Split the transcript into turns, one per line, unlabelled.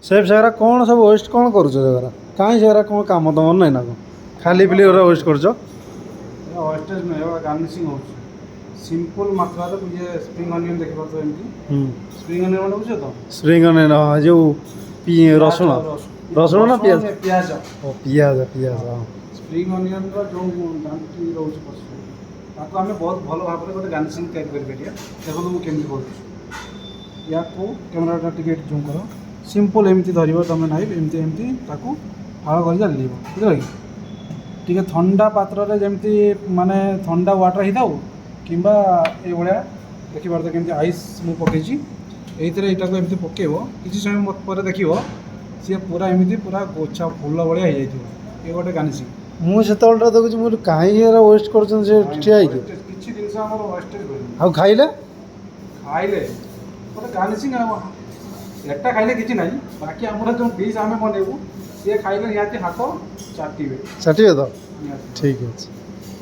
Safe सेगरा कौन सब waste कौन कर कहीं सेगरा कौन काम तुम नहीं ना खाली पिली वेस्ट कर
वेस्टेज नहीं गार्निशिंग हो सिंपल मात्रा ये स्प्रिंग अनियन देख पार्थ एमती स्प्रिंग अनियन मैंने बुझे तो
स्प्रिंग अनियन जो रसुण रसुण ना पियाज
पियाज
ओ पियाज पियाज हाँ
स्प्रिंग अनियन जो दांती रोच ताको आम बहुत भल भाव में गोटे गार्निशिंग तैयारी कर देखो मुझे केमी कर या कैमेरा टिके जूम कर सिंपल एमती धर तुम नाइफ एमती एमती ताको फाड़ कर जाल बुझल कि टी ठंडा पात्र जमती माने ठंडा वाटर ही थाउ कि ये देखिए केमती आइस मु पकई यहाँ को एमती पकेब किसी समय पर देख सी पूरा एमती पूरा गोछा फूल भाया हो जाए ये गोटे गार्निशिंग
मुझे देखुची मुझे कहीं वेस्ट कर ठिया
किसी जिन वेस्टेज
आ खाइले
खाइले गोटे गार्निशिंग एटा खाइले किसी ना बाकी आम जो डिश आम बनइबू सी खाइले निहाती हाथ चाटे
चाटिए तो ठीक है।